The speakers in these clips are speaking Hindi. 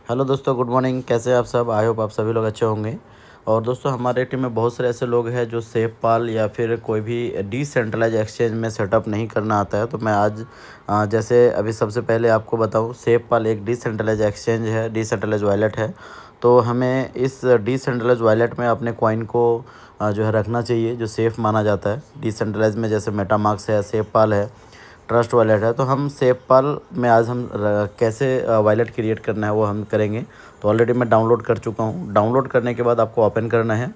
हेलो दोस्तों, गुड मॉर्निंग। कैसे हैं आप सब? आई होप आप सभी लोग अच्छे होंगे। और दोस्तों, हमारे टीम में बहुत सारे ऐसे लोग हैं जो सेफपाल या फिर कोई भी डिसेंट्रलाइज एक्सचेंज में सेटअप नहीं करना आता है। तो मैं आज जैसे अभी सबसे पहले आपको बताऊं, सेफपाल एक डिसेंट्रलाइज एक्सचेंज है, डिसेंट्रलाइज वॉलेट है। तो हमें इस डिसेंट्रलाइज वॉलेट में अपने कॉइन को जो है रखना चाहिए, जो सेफ़ माना जाता है। डिसेंट्रलाइज में जैसे मेटामास्क है, सेफपाल है, ट्रस्ट वॉलेट है। तो हम सेफपाल में आज हम कैसे वॉलेट क्रिएट करना है वो हम करेंगे। तो ऑलरेडी मैं डाउनलोड कर चुका हूँ। डाउनलोड करने के बाद आपको ओपन करना है।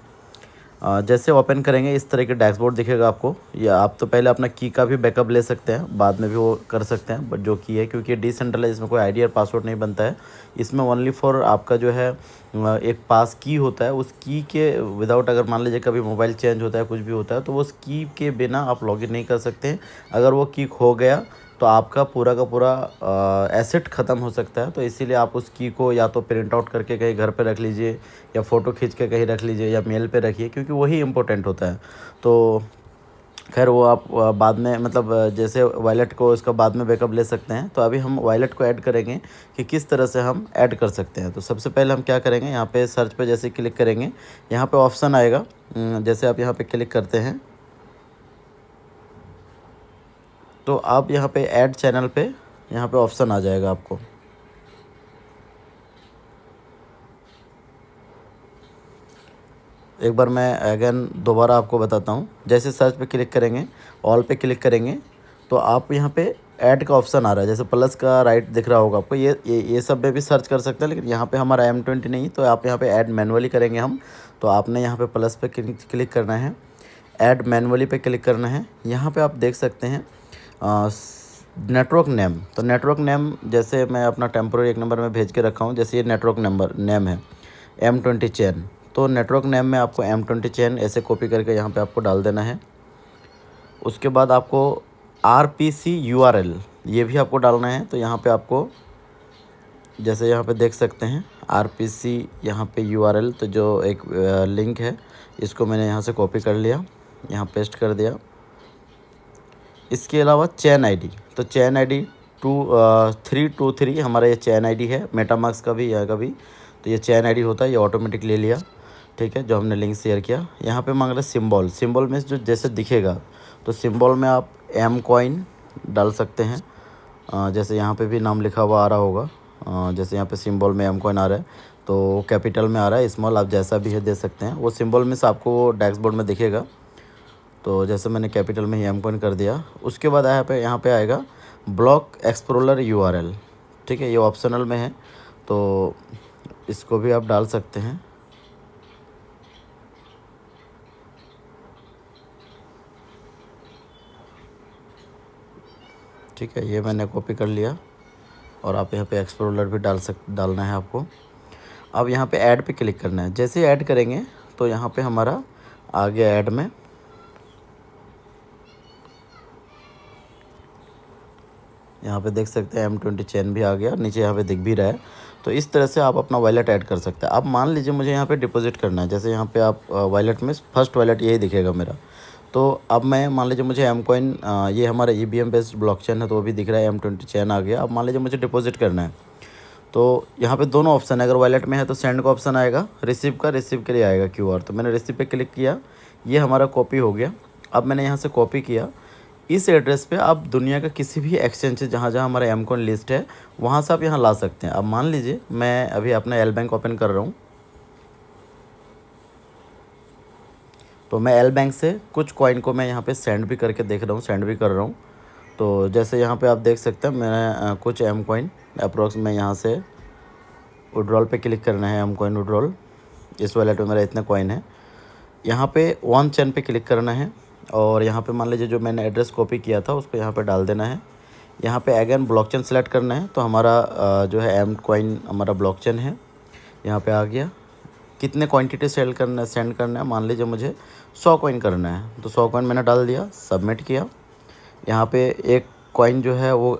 जैसे ओपन करेंगे इस तरह के डैशबोर्ड दिखेगा आपको। या आप तो पहले अपना की का भी बैकअप ले सकते हैं, बाद में भी वो कर सकते हैं। बट जो की है, क्योंकि डिसेंट्रलाइज इसमें कोई आईडी और पासवर्ड नहीं बनता है। इसमें ओनली फॉर आपका जो है एक पास की होता है। उस की के विदाउट, अगर मान लीजिए कभी मोबाइल चेंज होता है, कुछ भी होता है, तो उस की के बिना आप लॉगिन नहीं कर सकते हैं। अगर वो की खो गया तो आपका पूरा का पूरा एसेट ख़त्म हो सकता है। तो इसीलिए आप उस की को या तो प्रिंट आउट करके कहीं घर पे रख लीजिए, या फ़ोटो खींच के कहीं रख लीजिए, या मेल पे रखिए, क्योंकि वही इम्पोर्टेंट होता है। तो खैर वो आप बाद में, मतलब जैसे वॉलेट को इसका बाद में बैकअप ले सकते हैं। तो अभी हम वॉलेट को ऐड करेंगे कि किस तरह से हम ऐड कर सकते हैं। तो सबसे पहले हम क्या करेंगे, यहाँ पे सर्च पे जैसे क्लिक करेंगे, यहाँ पे ऑप्शन आएगा। जैसे आप यहाँ पे क्लिक करते हैं तो आप यहाँ पे ऐड चैनल पे, यहाँ पे ऑप्शन आ जाएगा आपको। एक बार मैं अगेन दोबारा आपको बताता हूँ। जैसे सर्च पे क्लिक करेंगे, ऑल पे क्लिक करेंगे, तो आप यहाँ पे ऐड का ऑप्शन आ रहा है। जैसे प्लस का राइट दिख रहा होगा आपको। ये सब में भी सर्च कर सकते हैं, लेकिन यहाँ पे हमारा M20 नहीं, तो आप यहाँ पे ऐड मैनुअली करेंगे हम। तो आपने यहाँ पे प्लस पे क्लिक करना है, ऐड मैनुअली पे क्लिक करना है। यहाँ पे आप देख सकते हैं नेटवर्क नेम। तो नेटवर्क नेम जैसे मैं अपना टेम्पोररी एक नंबर में भेज के रखा हूँ। जैसे ये नेटवर्क नंबर नेम है M20 चैन, तो नेटवर्क नेम में आपको M20 चैन ऐसे कॉपी करके यहाँ पे आपको डाल देना है। उसके बाद आपको RPC URL ये भी आपको डालना है। तो यहाँ पे आपको, जैसे यहाँ पे देख सकते हैं RPC यहाँ पे URL, तो जो एक लिंक है, इसको मैंने यहाँ से कॉपी कर लिया, यहाँ पेस्ट कर दिया। इसके अलावा चैन आईडी, तो चैन आईडी 2323 हमारा ये चैन आईडी है। मेटामास्क का भी, यहाँ का भी। तो ये चैन आईडी होता है, ये ऑटोमेटिक ले लिया, ठीक है, जो हमने लिंक शेयर किया। यहाँ पे मांग रहा है सिंबल। सिंबल में जो जैसे दिखेगा, तो सिंबल में आप M कॉइन डाल सकते हैं। जैसे यहाँ पे भी नाम लिखा हुआ आ रहा होगा। जैसे यहाँ पे सिंबल में M कॉइन आ रहा है, तो कैपिटल में आ रहा है, स्मॉल, आप जैसा भी है दे सकते हैं। वो सिंबल में से आपको डैशबोर्ड में दिखेगा। तो जैसे मैंने कैपिटल में ही M कॉइन कर दिया। उसके बाद यहाँ पे आएगा ब्लॉक एक्सप्लोरर URL, ठीक है, ये ऑप्शनल में है, तो इसको भी आप डाल सकते हैं। ठीक है, ये मैंने कॉपी कर लिया। और आप यहाँ पे एक्सप्लोरर भी डालना है आपको। अब यहाँ पे ऐड पे क्लिक करना है। जैसे ऐड करेंगे तो यहाँ पे हमारा आ गया ऐड में। यहाँ पे देख सकते हैं M20 चैन भी आ गया, नीचे यहाँ पे दिख भी रहा है। तो इस तरह से आप अपना वॉलेट ऐड कर सकते हैं। अब मान लीजिए मुझे यहाँ पे डिपॉजिट करना है। जैसे यहाँ पे आप वॉलेट में फर्स्ट वॉलेट यही दिखेगा मेरा। तो अब मैं, मान लीजिए मुझे M कॉइन, ये हमारा EVM बेस्ड ब्लॉकचेन है, तो वो भी दिख रहा है, M20 चैन आ गया। अब मान लीजिए मुझे डिपॉजिट करना है, तो यहाँ पे दोनों ऑप्शन है। अगर वॉलेट में है तो सेंड का ऑप्शन आएगा, रिसीव के लिए आएगा QR। तो मैंने रिसीव पे क्लिक किया, ये हमारा कॉपी हो गया। अब मैंने यहाँ से कॉपी किया, इस एड्रेस पे आप दुनिया का किसी भी एक्सचेंज से जहाँ जहाँ हमारा M कॉइन लिस्ट है, वहाँ से आप यहाँ ला सकते हैं। अब मान लीजिए मैं अभी अपना एल बैंक ओपन कर रहा हूँ, तो मैं एल बैंक से कुछ कॉइन को मैं यहाँ पे सेंड भी करके देख रहा हूँ, सेंड भी कर रहा हूँ। तो जैसे यहाँ पे आप देख सकते हैं मैंने कुछ M कॉइन अप्रोक्स में यहाँ से विड्रॉल पे क्लिक करना है। M कॉइन विड्रॉल, इस वॉलेट में मेरा इतना कॉइन है। यहाँ पे वन चैन पे क्लिक करना है, और यहाँ पे मान लीजिए जो मैंने एड्रेस कॉपी किया था उसको यहाँ पे डाल देना है। यहाँ पे अगेन ब्लॉकचेन सेलेक्ट करना है। तो हमारा जो है M कॉइन हमारा ब्लॉकचेन है, यहाँ पे आ गया। कितने क्वांटिटी सेंड करना है, मान लीजिए मुझे 100 कॉइन करना है, तो 100 कॉइन मैंने डाल दिया, सबमिट किया। यहाँ पे एक कॉइन जो है वो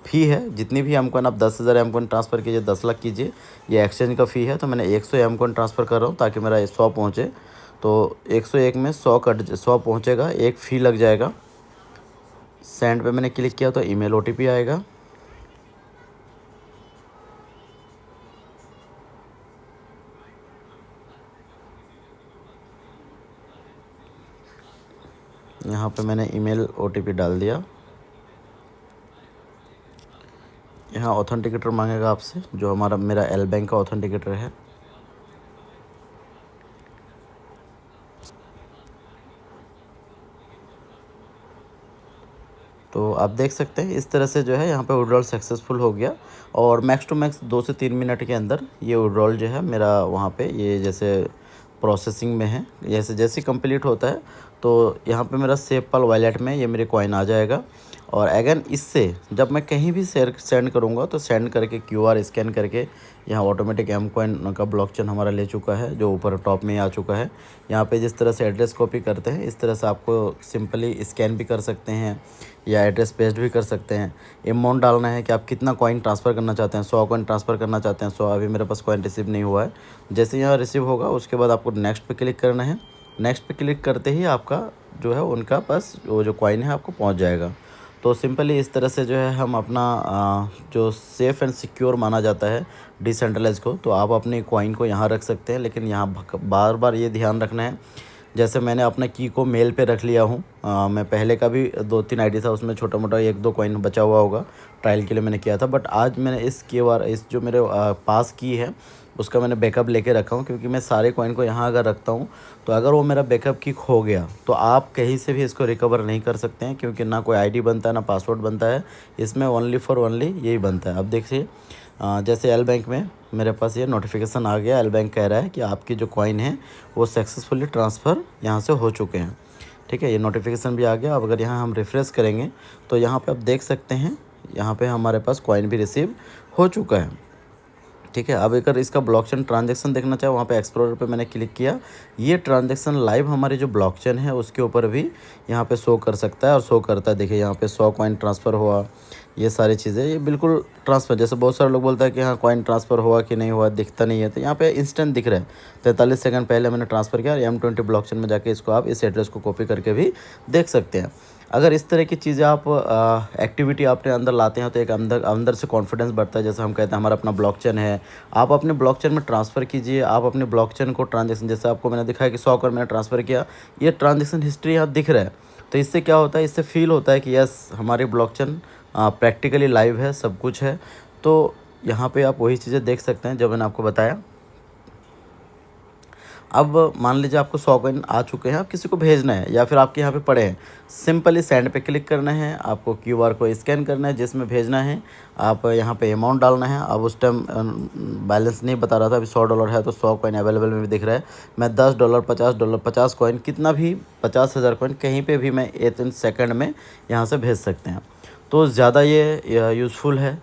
फ़ी है। जितनी भी M कॉइन आप 10,000 M कॉइन ट्रांसफ़र कीजिए, 10 लाख कीजिए, ये एक्सचेंज का फ़ी है। तो मैंने 100 M कॉइन ट्रांसफ़र कर रहा हूँ ताकि मेरा 100 पहुँचे। तो 101 में 100 पहुँचेगा, एक फ़ी लग जाएगा। सेंड पे मैंने क्लिक किया तो ईमेल OTP आएगा। यहाँ पे मैंने ईमेल ओटीपी डाल दिया। यहाँ ऑथेंटिकेटर मांगेगा आपसे, जो मेरा एल बैंक का ऑथेंटिकेटर है। तो आप देख सकते हैं इस तरह से जो है यहाँ पे विड्रॉल सक्सेसफुल हो गया, और मैक्स टू मैक्स 2 से 3 मिनट के अंदर ये विड्रॉल जो है मेरा वहाँ पे ये जैसे प्रोसेसिंग में है, जैसे जैसे कंप्लीट होता है तो यहाँ पे मेरा सेवपाल वॉलेट में ये मेरे कॉइन आ जाएगा। और अगेन इससे जब मैं कहीं भी सेंड करूँगा तो सेंड करके क्यूआर स्कैन करके यहाँ ऑटोमेटिक एम कॉइन का ब्लॉकचेन हमारा ले चुका है, जो ऊपर टॉप में ही आ चुका है। यहाँ पे जिस तरह से एड्रेस कॉपी करते हैं इस तरह से आपको सिंपली स्कैन भी कर सकते हैं या एड्रेस पेस्ट भी कर सकते हैं। अमाउंट डालना है कि आप कितना कॉइन ट्रांसफ़र करना चाहते हैं, 100 कॉइन ट्रांसफ़र करना चाहते हैं 100। अभी मेरे पास कॉइन रिसीव नहीं हुआ है। जैसे यहाँ रिसीव होगा उसके बाद आपको नेक्स्ट पे क्लिक करना है। नेक्स्ट पे क्लिक करते ही आपका जो है उनका पास वो जो कॉइन है आपको पहुँच जाएगा। तो सिंपली इस तरह से जो है हम अपना जो सेफ़ एंड सिक्योर माना जाता है डिसेंट्रलाइज को, तो आप अपने कॉइन को यहाँ रख सकते हैं। लेकिन यहाँ बार बार ये ध्यान रखना है, जैसे मैंने अपने की को मेल पे रख लिया हूँ। मैं पहले का भी 2-3 आईडी था, उसमें छोटा मोटा 1-2 कॉइन बचा हुआ होगा, ट्रायल के लिए मैंने किया था। बट आज मैंने इस जो मेरे पास की है उसका मैंने बैकअप लेके रखा हूँ, क्योंकि मैं सारे कॉइन को यहाँ अगर रखता हूँ तो अगर वो मेरा बैकअप की खो गया तो आप कहीं से भी इसको रिकवर नहीं कर सकते हैं, क्योंकि ना कोई आईडी बनता है ना पासवर्ड बनता है, इसमें ओनली फॉर ओनली यही बनता है। अब देखिए जैसे एल बैंक में मेरे पास ये नोटिफिकेशन आ गया, एल बैंक कह रहा है कि आपकी जो कॉइन है वो सक्सेसफुली ट्रांसफ़र यहाँ से हो चुके हैं। ठीक है, ये नोटिफिकेशन भी आ गया। अब अगर यहाँ हम रिफ़्रेश करेंगे तो यहाँ पे आप देख सकते हैं यहाँ पे हमारे पास कॉइन भी रिसीव हो चुका है। ठीक है, अब अगर इसका ब्लॉकचेन ट्रांजैक्शन देखना चाहे वहाँ पे एक्सप्लोरर पे मैंने क्लिक किया, ये ट्रांजैक्शन लाइव हमारी जो ब्लॉकचेन है उसके ऊपर भी यहाँ पे शो कर सकता है और शो करता है। देखिए यहाँ पे 100 कॉइन ट्रांसफ़र हुआ, ये सारी चीज़ें ये बिल्कुल ट्रांसफ़र, जैसे बहुत सारे लोग बोलते हैं कि हाँ कॉइन ट्रांसफ़र हुआ कि नहीं हुआ दिखता नहीं है, तो यहाँ पे इंस्टेंट दिख रहा है। 43 सेकंड पहले मैंने ट्रांसफ़र किया, और M20 ब्लॉकचेन में जाके इसको आप इस एड्रेस को कॉपी करके भी देख सकते हैं। अगर इस तरह की चीज़ें आप एक्टिविटी अपने अंदर लाते हैं तो एक अंदर से कॉन्फिडेंस बढ़ता है। जैसे हम कहते हैं हमारा अपना ब्लॉकचेन है, आप अपने ब्लॉकचेन में ट्रांसफ़र कीजिए। आप अपने ब्लॉकचेन को ट्रांजैक्शन, जैसे आपको मैंने दिखाया कि 100 करोड़ मैंने ट्रांसफ़र किया, ये ट्रांजैक्शन हिस्ट्री यहाँ दिख रहा है। तो इससे क्या होता है, इससे फील होता है कि यस हमारी ब्लॉकचेन प्रैक्टिकली लाइव है, सब कुछ है। तो यहाँ पे आप वही चीज़ें देख सकते हैं जो मैंने आपको बताया। अब मान लीजिए आपको 100 कॉइन आ चुके हैं, आप किसी को भेजना है या फिर आपके यहाँ पे पड़े हैं, सिंपली सेंड पे क्लिक करना है, आपको क्यूआर को स्कैन करना है जिसमें भेजना है, आप यहाँ पे अमाउंट डालना है। अब उस टाइम बैलेंस नहीं बता रहा था, अभी $100 है तो 100 कॉइन अवेलेबल में भी दिख रहा है। मैं $10 $50 50 कॉइन कितना भी 50,000 कॉइन कहीं पर भी मैं 1 सेकंड में यहाँ से भेज सकते हैं। तो ज़्यादा ये यूज़फुल है